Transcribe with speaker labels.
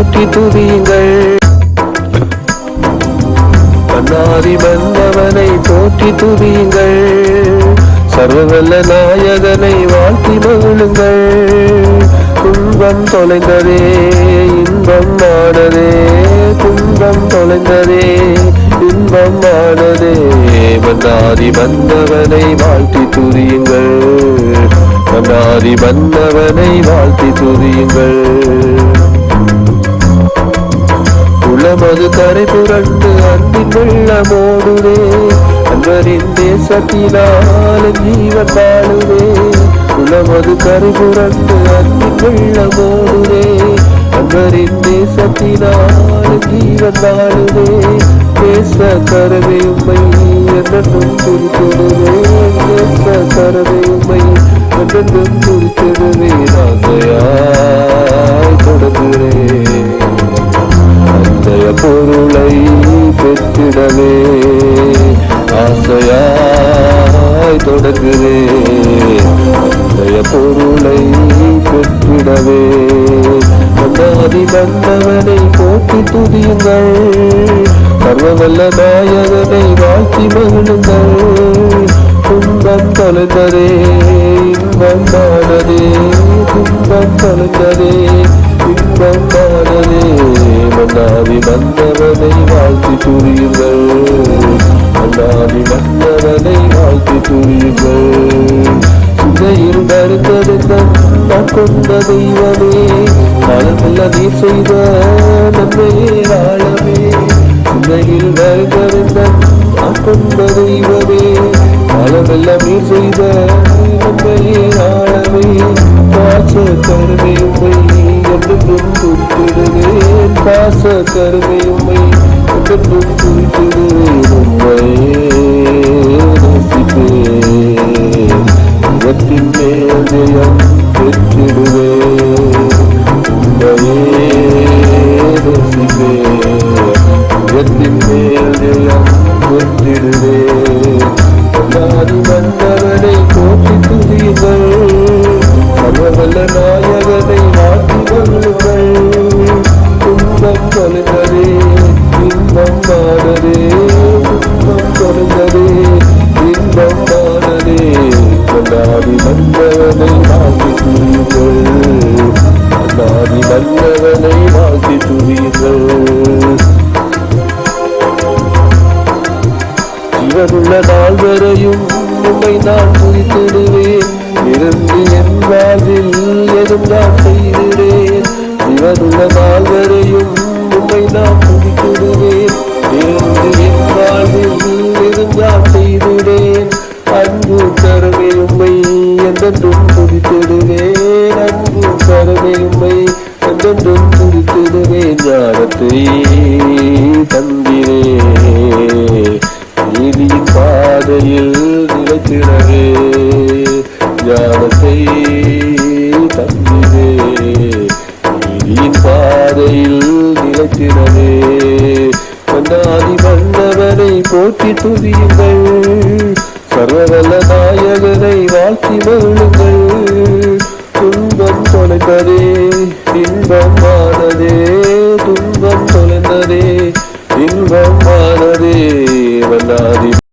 Speaker 1: போற்றி துதியுங்கள். அநாதி வந்தவனை போற்றி துதியுங்கள். சர்வவல்ல நாயகனை வாழ்த்தி மகிழுங்கள். துன்பம் தொலைந்ததே இன்பம் ஆனதே, துன்பம் தொலைந்ததே இன்பம் ஆனதே. மன்னாதி வந்தவனை வாழ்த்தி துதியுங்கள். மன்னாதி வந்தவனை வாழ்த்தி துதியுங்கள். உளமது கரை புரண்டு அன்பின் வெள்ளமோடுதே, அன்பரின் தேசத்தினால் ஜீவன் வாழுதே. உளமது கரை புரண்டு அன்பின் வெள்ளமோடுதே, அன்பரின் தேசத்தினால் ஜீவன் வாழுதே. தேச கரவை உம்மை என்றும் குறித்திடுவே, தேச கரவை உம்மை என்றும் குறித்திடுவே. ஆசையாய் தொடங்குகிறேன் அந்தய பொருளை பெற்றிடவே, ஆசையாய் தொடங்குகிறேன் அந்தய பொருளை பெற்றிடவே. அந்தாதி வந்தவனை போற்றி துதியுங்கள். சர்வவல்ல நாயகனை வாழ்த்தி மகிழுங்கள். துன்பம் தொலைந்ததே இன்பம் ஆனதே, துன்பம் தொலைந்ததே இன்பம் ஆனதே. மன்னாதி வந்தவனை வாழ்த்தி துதியுங்கள். மன்னாதி வந்தவனை வாழ்த்தி துதியுங்கள். சிந்தையில் வருந்தெடுத்த நான் கொண்ட தெய்வமே, காலமில்ல நீ செய்த நன்மையே ஆழமே. சிந்தையில் வருந்தெடுத்த நான் கொண்ட தெய்வமே, காலமெல்லாம் நீ செய்த நன்மையே ஆழமே. பாச கருமை உம்மை என்றும் குறித்திடுவேன், பாச கருமை உம்மை என்றும் குறித்திடுவேன். உம்மையே நேசிப்பேன், உலகத்தின் மேல் ஜெயம் பெற்றிடுவேன். உம்மையே நேசிப்பேன், உலகத்தின் மேல் ஜெயம் பெற்றிடுவேன். அநாதி வந்தவனை போற்றி துதியுங்கள். சர்வவல்ல நாயகனை வாழ்த்தி மகிழுங்கள். துன்பம் தொலைந்ததே இன்பம் ஆனதே, துன்பம் தொலைந்ததே இன்பம் ஆனதே. அநாதி வந்தவனை வாழ்த்தி துதியுங்கள். அநாதி வந்தவனை வாழ்த்தி துதியுங்கள். ஜீவனுள்ள நாள் வரையும் உம்மை நான் துதித்திடுவேன். இருந்து என் வாழ்வில் எதுவும் நான் செய்திடேன். ஜீவனுள்ள நாள் வரையும் உம்மை நான் துதித்திடுவேன். இருந்து என் வாழ்வில் எதுவும் நான் செய்திடேன். அன்பு கருமை உம்மை என்றென்றும் துதித்திடுவேன். அன்பு கருமை உம்மை என்றென்றும் துதித்திடுவேன். ஞானத்தை தந்திரே, நீதியின் பாதையில் நிலைத்திடவே. ஞானத்தை தந்திரே, நீதியின் பாதையில் நிலைத்திடவே. அநாதி வந்தவனை போற்றி துதியுங்கள். சர்வவல்ல நாயகனை வாழ்த்தி மகிழுங்கள். துன்பம் தொலைந்ததே இன்பம் ஆனதே,